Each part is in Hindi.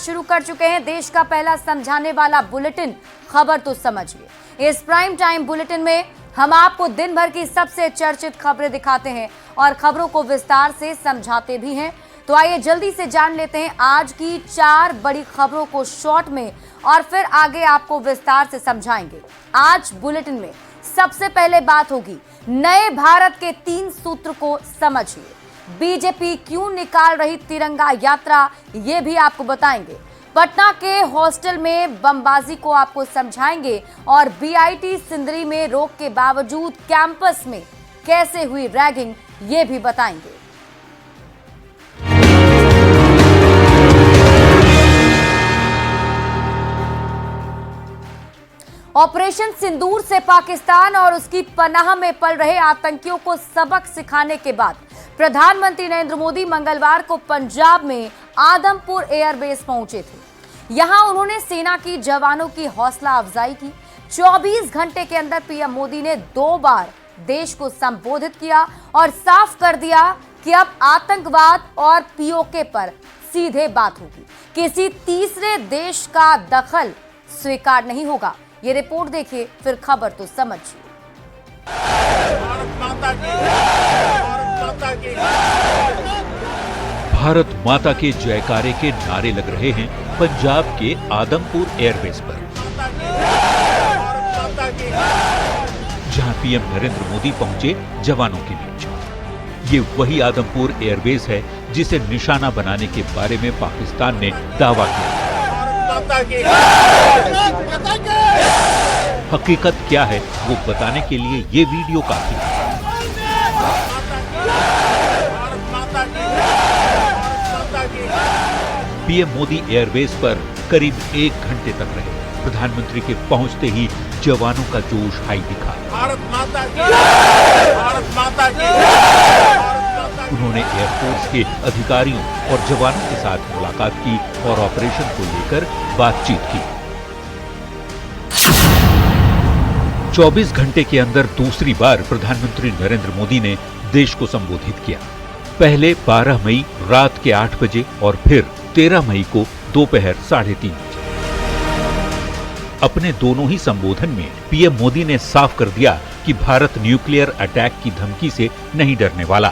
शुरू कर चुके हैं देश का पहला समझाने वाला बुलेटिन खबर तो समझिए। इस प्राइम टाइम बुलेटिन में हम आपको दिन भर की सबसे चर्चित खबरें दिखाते हैं और खबरों को विस्तार से समझाते भी हैं। तो आइए जल्दी से जान लेते हैं आज की 4 बड़ी खबरों को शॉर्ट में और फिर आगे आपको विस्तार से समझाएंगे। आज बुलेटिन में सबसे पहले बात होगी नए भारत के 3 सूत्र को समझिए। बीजेपी क्यों निकाल रही तिरंगा यात्रा, ये भी आपको बताएंगे। पटना के हॉस्टल में बमबाजी को आपको समझाएंगे और बीआईटी सिंदरी में रोक के बावजूद कैंपस में कैसे हुई रैगिंग, ये भी बताएंगे। ऑपरेशन सिंदूर से पाकिस्तान और उसकी पनाह में पल रहे आतंकियों को सबक सिखाने के बाद प्रधानमंत्री नरेंद्र मोदी मंगलवार को पंजाब में आदमपुर एयरबेस पहुंचे थे। यहां उन्होंने सेना की जवानों की हौसला अफजाई की। 24 घंटे के अंदर पीएम मोदी ने 2 बार देश को संबोधित किया और साफ कर दिया कि अब आतंकवाद और पीओके पर सीधे बात होगी। किसी तीसरे देश का दखल स्वीकार नहीं होगा। ये रिपोर्ट देखिए, फिर खबर तो समझिए। भारत माता के जयकारे के नारे लग रहे हैं पंजाब के आदमपुर एयरबेस पर, जहां पीएम नरेंद्र मोदी पहुंचे जवानों के बीच। ये वही आदमपुर एयरबेस है जिसे निशाना बनाने के बारे में पाकिस्तान ने दावा किया। हकीकत क्या है वो बताने के लिए ये वीडियो काफी है। पीएम मोदी एयरबेस पर करीब 1 घंटे तक रहे। प्रधानमंत्री के पहुंचते ही जवानों का जोश हाई दिखा। भारत माता की, भारत माता की। उन्होंने एयरफोर्स के अधिकारियों और जवानों के साथ मुलाकात की और ऑपरेशन को लेकर बातचीत की। 24 घंटे के अंदर दूसरी बार प्रधानमंत्री नरेंद्र मोदी ने देश को संबोधित किया। पहले 12 मई रात के 8 बजे और फिर 13 मई को दोपहर 3:30 बजे। अपने दोनों ही संबोधन में पीएम मोदी ने साफ कर दिया कि भारत न्यूक्लियर अटैक की धमकी से नहीं डरने वाला।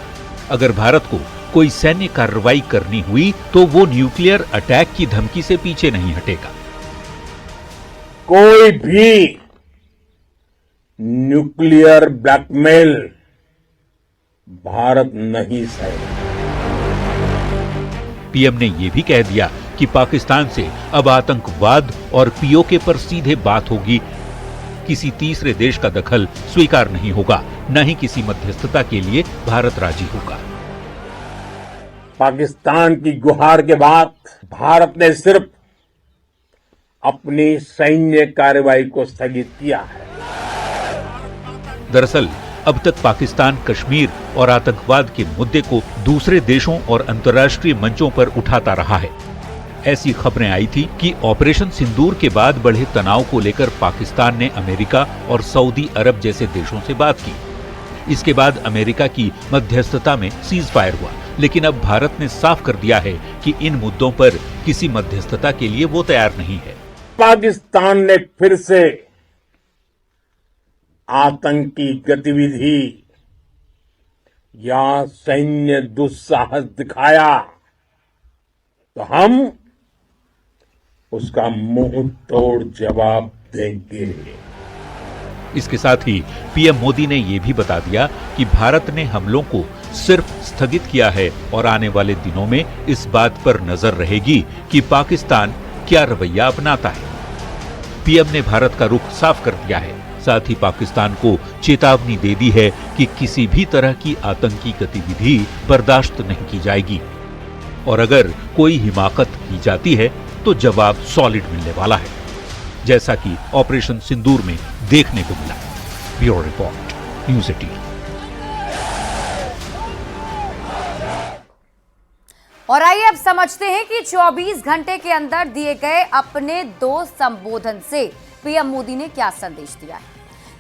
अगर भारत को कोई सैन्य कार्रवाई करनी हुई तो वो न्यूक्लियर अटैक की धमकी से पीछे नहीं हटेगा। कोई भी न्यूक्लियर ब्लैकमेल भारत नहीं सहेगा। पीएम ने यह भी कह दिया कि पाकिस्तान से अब आतंकवाद और पीओके पर सीधे बात होगी। किसी तीसरे देश का दखल स्वीकार नहीं होगा, न ही किसी मध्यस्थता के लिए भारत राजी होगा। पाकिस्तान की गुहार के बाद भारत ने सिर्फ अपनी सैन्य कार्रवाई को स्थगित किया है। दरअसल अब तक पाकिस्तान कश्मीर और आतंकवाद के मुद्दे को दूसरे देशों और अंतर्राष्ट्रीय मंचों पर उठाता रहा है। ऐसी खबरें आई थी कि ऑपरेशन सिंदूर के बाद बढ़े तनाव को लेकर पाकिस्तान ने अमेरिका और सऊदी अरब जैसे देशों से बात की। इसके बाद अमेरिका की मध्यस्थता में सीज फायर हुआ, लेकिन अब भारत ने साफ कर दिया है कि इन मुद्दों पर किसी मध्यस्थता के लिए वो तैयार नहीं है। पाकिस्तान ने फिर से आतंकी गतिविधि या सैन्य दुस्साहस दिखाया तो हम उसका मुंह तोड़ जवाब देंगे। इसके साथ ही पीएम मोदी ने यह भी बता दिया कि भारत ने हमलों को सिर्फ स्थगित किया है और आने वाले दिनों में इस बात पर नजर रहेगी कि पाकिस्तान क्या रवैया अपनाता है। पीएम ने भारत का रुख साफ कर दिया है। साथ ही पाकिस्तान को चेतावनी दे दी है कि किसी भी तरह की आतंकी गतिविधि बर्दाश्त नहीं की जाएगी और अगर कोई हिमाकत की जाती है तो जवाब सॉलिड मिलने वाला है, जैसा कि ऑपरेशन सिंदूर में देखने को मिला। Bureau report, news 18। और आइए अब समझते हैं कि 24 घंटे के अंदर दिए गए अपने 2 संबोधन से पीएम मोदी ने क्या संदेश दिया है।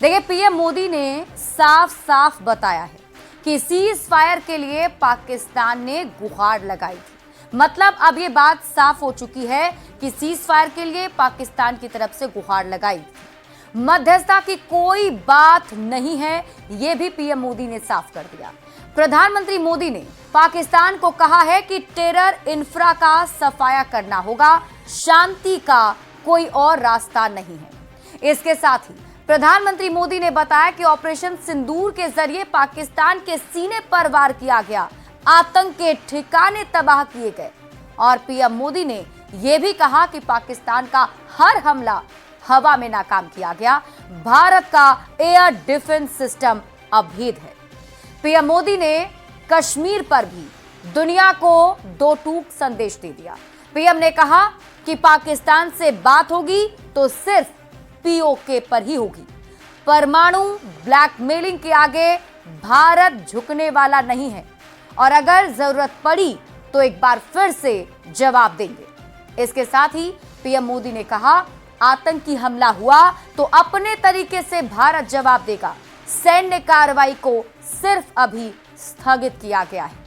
देखिए, पीएम मोदी ने साफ साफ बताया है कि सीज फायर के लिए पाकिस्तान ने गुहार लगाई थी। मतलब अब ये बात साफ हो चुकी है कि सीज फायर के लिए पाकिस्तान की तरफ से गुहार लगाई थी। मध्यस्थता की कोई बात नहीं है, यह भी पीएम मोदी ने साफ कर दिया। प्रधानमंत्री मोदी ने पाकिस्तान को कहा है कि टेरर इंफ्रा का सफाया करना होगा, शांति का कोई और रास्ता नहीं है। इसके साथ ही प्रधानमंत्री मोदी ने बताया कि ऑपरेशन सिंदूर के जरिए पाकिस्तान के सीने पर वार किया गया, आतंक के ठिकाने तबाह किए गए। और पीएम मोदी ने यह भी कहा कि पाकिस्तान का हर हमला हवा में नाकाम किया गया, भारत का एयर डिफेंस सिस्टम अभेद है। पीएम मोदी ने कश्मीर पर भी दुनिया को दो टूक संदेश दे दिया। पीएम ने कहा कि पाकिस्तान से बात होगी तो सिर्फ पीओके पर ही होगी, परमाणु ब्लैकमेलिंग के आगे भारत झुकने वाला नहीं है और अगर जरूरत पड़ी तो एक बार फिर से जवाब देंगे। इसके साथ ही पीएम मोदी ने कहा, आतंकी हमला हुआ तो अपने तरीके से भारत जवाब देगा, सैन्य कार्रवाई को सिर्फ अभी स्थगित किया गया है।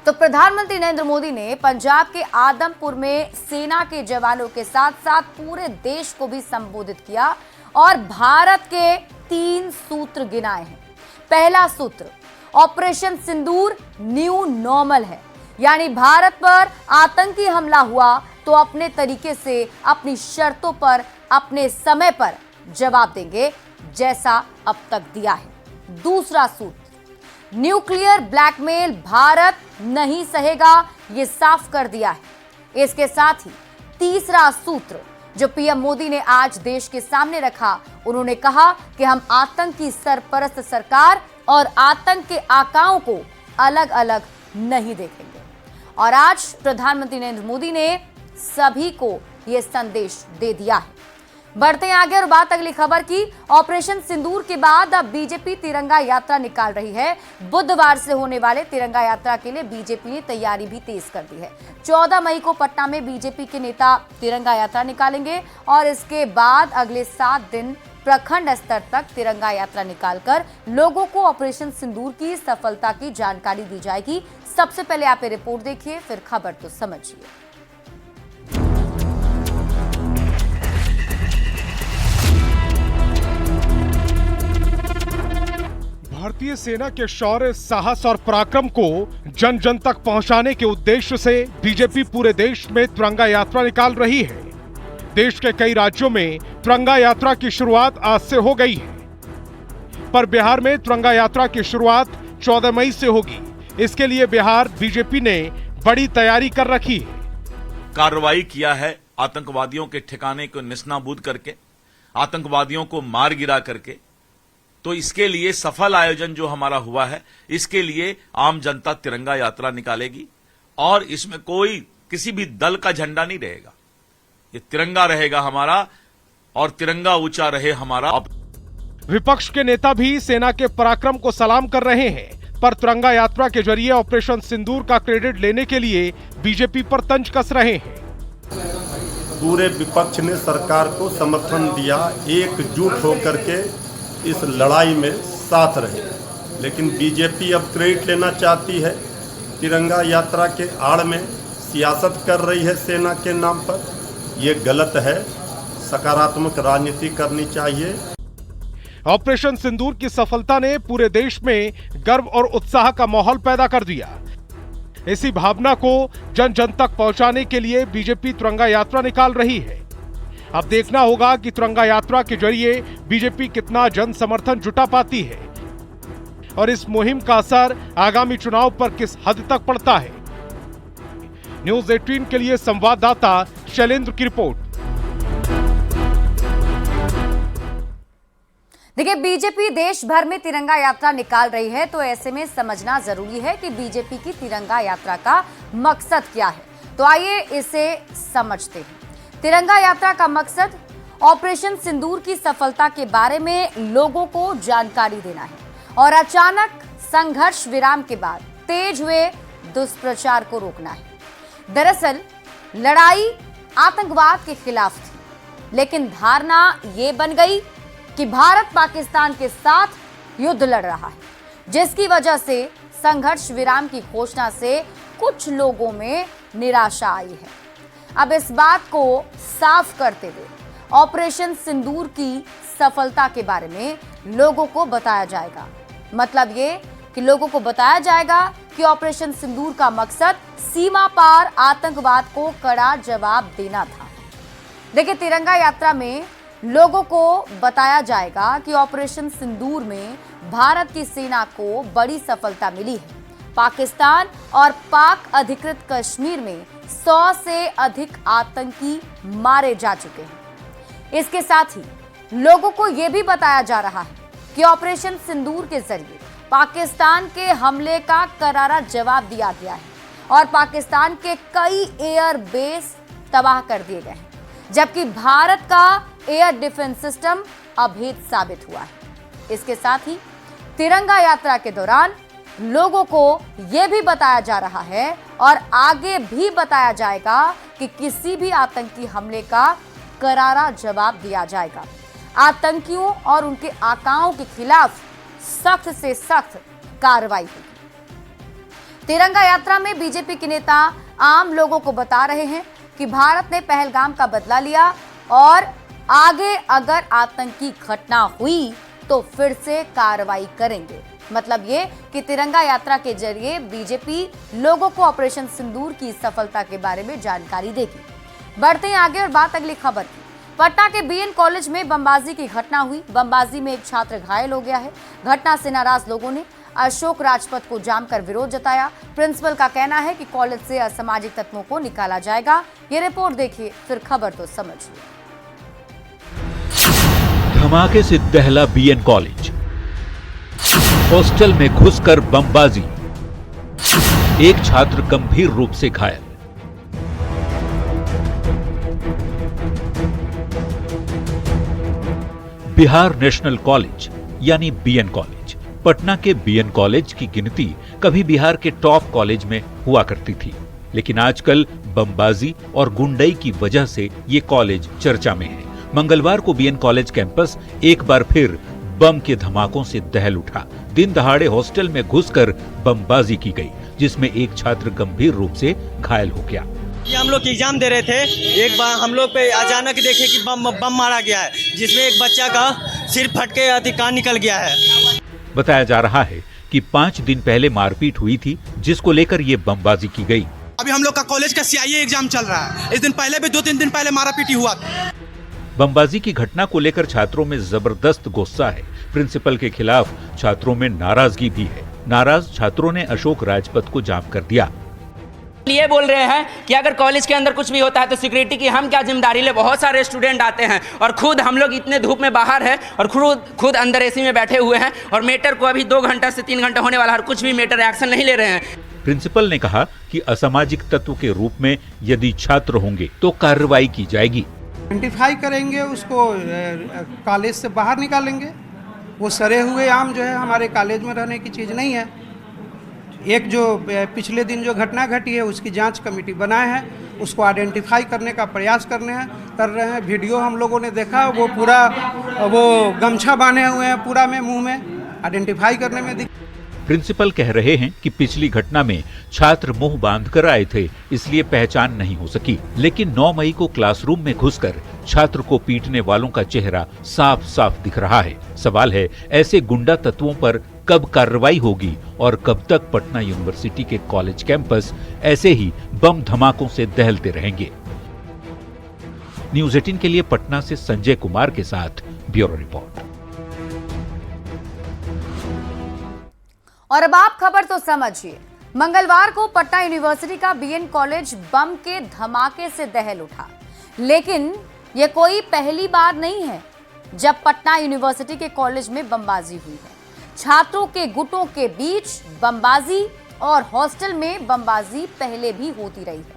तो प्रधानमंत्री नरेंद्र मोदी ने पंजाब के आदमपुर में सेना के जवानों के साथ साथ पूरे देश को भी संबोधित किया और भारत के 3 सूत्र गिनाए हैं। पहला सूत्र, ऑपरेशन सिंदूर न्यू नॉर्मल है, यानी भारत पर आतंकी हमला हुआ तो अपने तरीके से, अपनी शर्तों पर, अपने समय पर जवाब देंगे, जैसा अब तक दिया है। दूसरा सूत्र, न्यूक्लियर ब्लैकमेल भारत नहीं सहेगा, ये साफ कर दिया है। इसके साथ ही तीसरा सूत्र जो पीएम मोदी ने आज देश के सामने रखा, उन्होंने कहा कि हम आतंक की सरपरस्त सरकार और आतंक के आकाओं को अलग अलग नहीं देखेंगे। और आज प्रधानमंत्री नरेंद्र मोदी ने सभी को यह संदेश दे दिया है। बढ़ते हैं आगे और बात अगली खबर की। ऑपरेशन सिंदूर के बाद अब बीजेपी तिरंगा यात्रा निकाल रही है। बुधवार से होने वाले तिरंगा यात्रा के लिए बीजेपी ने तैयारी भी तेज कर दी है। 14 मई को पटना में बीजेपी के नेता तिरंगा यात्रा निकालेंगे और इसके बाद अगले 7 दिन प्रखंड स्तर तक तिरंगा यात्रा निकालकर लोगों को ऑपरेशन सिंदूर की सफलता की जानकारी दी जाएगी। सबसे पहले आप ये रिपोर्ट देखिए, फिर खबर तो समझिए। भारतीय सेना के शौर्य, साहस और पराक्रम को जन जन तक पहुंचाने के उद्देश्य से बीजेपी पूरे देश में तिरंगा यात्रा निकाल रही है। देश के कई राज्यों में तिरंगा यात्रा की शुरुआत आज से हो गई है, पर बिहार में तिरंगा यात्रा की शुरुआत 14 मई से होगी। इसके लिए बिहार बीजेपी ने बड़ी तैयारी कर रखी है। कार्रवाई किया है आतंकवादियों के ठिकाने को निस्नाबूद करके, आतंकवादियों को मार गिरा करके। तो इसके लिए सफल आयोजन जो हमारा हुआ है, इसके लिए आम जनता तिरंगा यात्रा निकालेगी और इसमें कोई किसी भी दल का झंडा नहीं रहेगा, ये तिरंगा रहेगा हमारा और तिरंगा ऊंचा रहे हमारा। विपक्ष के नेता भी सेना के पराक्रम को सलाम कर रहे हैं, पर तिरंगा यात्रा के जरिए ऑपरेशन सिंदूर का क्रेडिट लेने के लिए बीजेपी पर तंज कस रहे हैं। पूरे विपक्ष ने सरकार को समर्थन दिया, एकजुट होकर के इस लड़ाई में साथ रहे, लेकिन बीजेपी अब क्रेडिट लेना चाहती है, तिरंगा यात्रा के आड़ में सियासत कर रही है सेना के नाम पर। यह गलत है, सकारात्मक राजनीति करनी चाहिए। ऑपरेशन सिंदूर की सफलता ने पूरे देश में गर्व और उत्साह का माहौल पैदा कर दिया। इसी भावना को जन जन तक पहुंचाने के लिए बीजेपी तिरंगा यात्रा निकाल रही है। अब देखना होगा कि तिरंगा यात्रा के जरिए बीजेपी कितना जन समर्थन जुटा पाती है और इस मुहिम का असर आगामी चुनाव पर किस हद तक पड़ता है। न्यूज़ 18 के लिए संवाददाता शैलेंद्र की रिपोर्ट। देखिए, बीजेपी देश भर में तिरंगा यात्रा निकाल रही है, तो ऐसे में समझना जरूरी है कि बीजेपी की तिरंगा यात्रा का मकसद क्या है। तो आइए इसे समझते हैं। तिरंगा यात्रा का मकसद ऑपरेशन सिंदूर की सफलता के बारे में लोगों को जानकारी देना है और अचानक संघर्ष विराम के बाद तेज हुए दुष्प्रचार को रोकना है। दरअसल लड़ाई आतंकवाद के खिलाफ थी, लेकिन धारणा ये बन गई कि भारत पाकिस्तान के साथ युद्ध लड़ रहा है, जिसकी वजह से संघर्ष विराम की घोषणा से कुछ लोगों में निराशा आई है। अब इस बात को साफ करते हुए ऑपरेशन सिंदूर की सफलता के बारे में लोगों को बताया जाएगा। मतलब ये कि लोगों को बताया जाएगा कि ऑपरेशन सिंदूर का मकसद सीमा पार आतंकवाद को कड़ा जवाब देना था। देखिए, तिरंगा यात्रा में लोगों को बताया जाएगा कि ऑपरेशन सिंदूर में भारत की सेना को बड़ी सफलता मिली है। पाकिस्तान और पाक अधिकृत कश्मीर में 100 से अधिक आतंकी मारे जा चुके हैं। इसके साथ ही लोगों को यह भी बताया जा रहा है कि ऑपरेशन सिंदूर के जरिए पाकिस्तान के हमले का करारा जवाब दिया गया है और पाकिस्तान के कई एयर बेस तबाह कर दिए गए हैं, जबकि भारत का एयर डिफेंस सिस्टम अभेद साबित हुआ है। इसके साथ ही तिरंगा यात्रा के दौरान लोगों को यह भी बताया जा रहा है और आगे भी बताया जाएगा कि किसी भी आतंकी हमले का करारा जवाब दिया जाएगा। आतंकियों और उनके आकाओं के खिलाफ सख्त से सख्त कार्रवाई होगी। तिरंगा यात्रा में बीजेपी के नेता आम लोगों को बता रहे हैं कि भारत ने पहलगाम का बदला लिया और आगे अगर आतंकी घटना हुई तो फिर से कार्रवाई करेंगे। मतलब ये कि तिरंगा यात्रा के जरिए बीजेपी लोगों को ऑपरेशन सिंदूर की सफलता के बारे में जानकारी देगी। बढ़ते हैं आगे और बात अगली खबर की। पटना के बीएन कॉलेज में बमबाजी की घटना हुई। बमबाजी में एक छात्र घायल हो गया है। घटना से नाराज लोगों ने अशोक राजपथ को जाम कर विरोध जताया। प्रिंसिपल का कहना है कि कॉलेज से असामाजिक तत्वों को निकाला जाएगा। ये रिपोर्ट देखिए, फिर खबर तो समझिए। धमाके से दहला बीएन कॉलेज। हॉस्टल में घुसकर बमबाजी, एक छात्र गंभीर रूप से घायल। बिहार नेशनल कॉलेज यानी बीएन कॉलेज। पटना के बीएन कॉलेज की गिनती कभी बिहार के टॉप कॉलेज में हुआ करती थी, लेकिन आजकल बमबाजी और गुंडई की वजह से ये कॉलेज चर्चा में है। मंगलवार को बीएन कॉलेज कैंपस एक बार फिर बम के धमाकों से दहल उठा। दिन दहाड़े हॉस्टल में घुसकर बमबाजी की गई, जिसमें एक छात्र गंभीर रूप से घायल हो गया। ये हम लोग एग्जाम दे रहे थे, एक बार हम लोग पे अचानक देखे कि बम मारा गया है, जिसमें एक बच्चा का सिर फट के कान निकल गया है। बताया जा रहा है कि 5 दिन पहले मारपीट हुई थी, जिसको लेकर ये बमबाजी की गई। अभी हम लोग का कॉलेज का सीआईए एग्जाम चल रहा है। इस दिन पहले भी 2-3 दिन पहले मारापीटी हुआ था। बमबाजी की घटना को लेकर छात्रों में जबरदस्त गुस्सा है। प्रिंसिपल के खिलाफ छात्रों में नाराजगी भी है। नाराज छात्रों ने अशोक राजपथ को जाम कर दिया। ये बोल रहे हैं कि अगर कॉलेज के अंदर कुछ भी होता है तो सिक्योरिटी की हम क्या जिम्मेदारी ले। बहुत सारे स्टूडेंट आते हैं और खुद हम लोग इतने धूप में बाहर हैं और खुद अंदर एसी में बैठे हुए हैं और मेटर को अभी 2 घंटा से 3 घंटा होने वाला है और कुछ भी मेटर एक्शन नहीं ले रहे हैं। प्रिंसिपल ने कहा कि असामाजिक तत्व के रूप में यदि छात्र होंगे तो कार्रवाई की जाएगी। आइडेंटिफाई करेंगे, उसको कॉलेज से बाहर निकालेंगे। वो सड़े हुए आम जो है हमारे कॉलेज में रहने की चीज़ नहीं है। एक जो पिछले दिन जो घटना घटी है उसकी जांच कमेटी बनाए हैं, उसको आइडेंटिफाई करने का प्रयास कर रहे हैं। वीडियो हम लोगों ने देखा, वो पूरा वो गमछा बांधे हुए हैं पूरा में, मुंह में आइडेंटिफाई करने में प्रिंसिपल कह रहे हैं कि पिछली घटना में छात्र मुंह बांधकर आए थे, इसलिए पहचान नहीं हो सकी। लेकिन 9 मई को क्लासरूम में घुसकर छात्र को पीटने वालों का चेहरा साफ साफ दिख रहा है। सवाल है, ऐसे गुंडा तत्वों पर कब कार्रवाई होगी और कब तक पटना यूनिवर्सिटी के कॉलेज कैंपस ऐसे ही बम धमाकों से दहलते रहेंगे। न्यूज़ 18 के लिए पटना से संजय कुमार के साथ ब्यूरो रिपोर्ट। और अब आप खबर तो समझिए। मंगलवार को पटना यूनिवर्सिटी का बीएन कॉलेज बम के धमाके से दहल उठा, लेकिन यह कोई पहली बार नहीं है जब पटना यूनिवर्सिटी के कॉलेज में बमबाजी हुई है। छात्रों के गुटों के बीच बमबाजी और हॉस्टल में बमबाजी पहले भी होती रही है।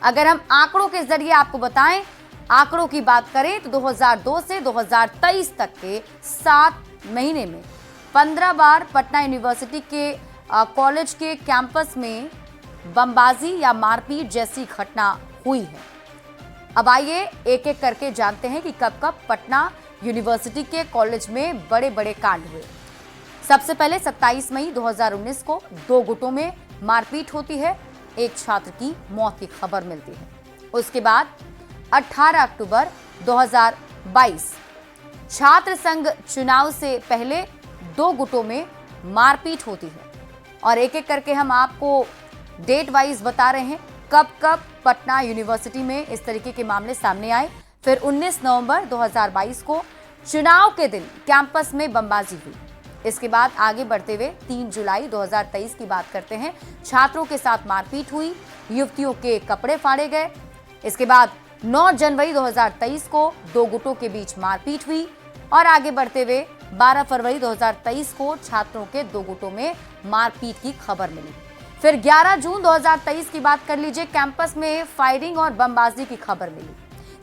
अगर हम आंकड़ों के जरिए आपको बताएं, आंकड़ों की बात करें तो 2002 से 2023 तक के 7 महीने में 15 बार पटना यूनिवर्सिटी के कॉलेज के कैंपस में बमबाजी या मारपीट जैसी घटना हुई है। अब आइए एक एक करके जानते हैं कि कब कब पटना यूनिवर्सिटी के कॉलेज में बड़े बड़े कांड हुए। सबसे पहले 27 मई 2019 को 2 गुटों में मारपीट होती है। एक छात्र की मौत की खबर मिलती है। उसके बाद 18 अक्टूबर 2022 छात्र संघ चुनाव से पहले 2 गुटों में मारपीट होती है और एक एक करके हम आपको डेट वाइज बता रहे हैं कब कब पटना यूनिवर्सिटी में इस तरीके के मामले सामने आए। फिर 19 नवंबर 2022 को चुनाव के दिन कैंपस में बमबाजी हुई। इसके बाद आगे बढ़ते हुए 3 जुलाई 2023 की बात करते हैं, छात्रों के साथ मारपीट हुई, युवतियों के कपड़े फाड़े गए। इसके बाद 9 जनवरी 2023 को 2 गुटों के बीच मारपीट हुई और आगे बढ़ते हुए 12 फरवरी 2023 को छात्रों के 2 गुटों में मारपीट की खबर मिली। फिर 11 जून 2023 की बात कर लीजिए, कैंपस में फायरिंग और बमबाजी की खबर मिली।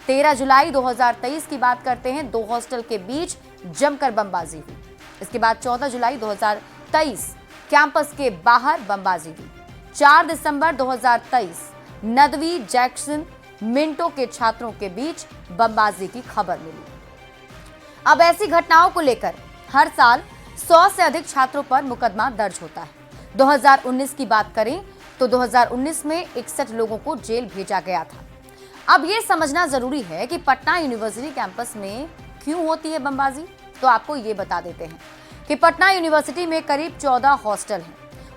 13 जुलाई 2023 की बात करते हैं, 2 हॉस्टल के बीच जमकर बमबाजी हुई। इसके बाद 14 जुलाई 2023 कैंपस के बाहर बमबाजी हुई। 4 दिसंबर 2023 नदवी, जैक्सन, मिंटो के छात्रों के बीच बमबाजी की खबर मिली। अब ऐसी घटनाओं को लेकर हर साल 100 से अधिक छात्रों पर मुकदमा दर्ज होता है। 2019 की बात करें तो 2019 में 61 लोगों को जेल भेजा गया था। अब ये समझना जरूरी है कि पटना यूनिवर्सिटी कैंपस में क्यों होती है बमबाजी, तो आपको ये बता देते हैं कि पटना यूनिवर्सिटी में करीब 14 हॉस्टल हैं।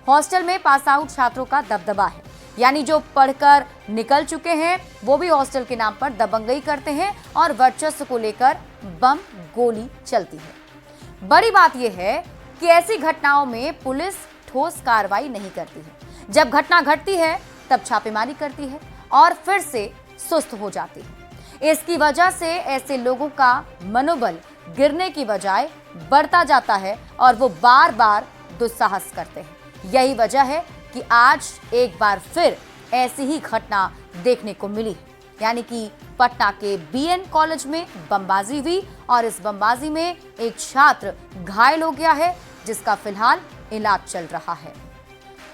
हॉस्टल में पास आउट छात्रों का दबदबा है, यानी जो पढ़कर निकल चुके हैं वो भी हॉस्टल के नाम पर दबंगई करते हैं और वर्चस्व को लेकर बम गोली चलती है। बड़ी बात यह है कि ऐसी घटनाओं में पुलिस ठोस कार्रवाई नहीं करती है। जब घटना घटती है तब छापेमारी करती है और फिर से सुस्त हो जाती है। इसकी वजह से ऐसे लोगों का मनोबल गिरने की बजाय बढ़ता जाता है और वो बार बार दुस्साहस करते हैं। यही वजह है कि आज एक बार फिर ऐसी ही घटना देखने को मिली, यानी कि पटना के बीएन कॉलेज में बमबाजी हुई और इस बमबाजी में एक छात्र घायल हो गया है, जिसका फिलहाल इलाज चल रहा है।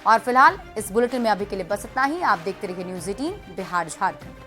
और फिलहाल इस बुलेटिन में अभी के लिए बस इतना ही। आप देखते रहिए न्यूज़ 18 बिहार झारखंड।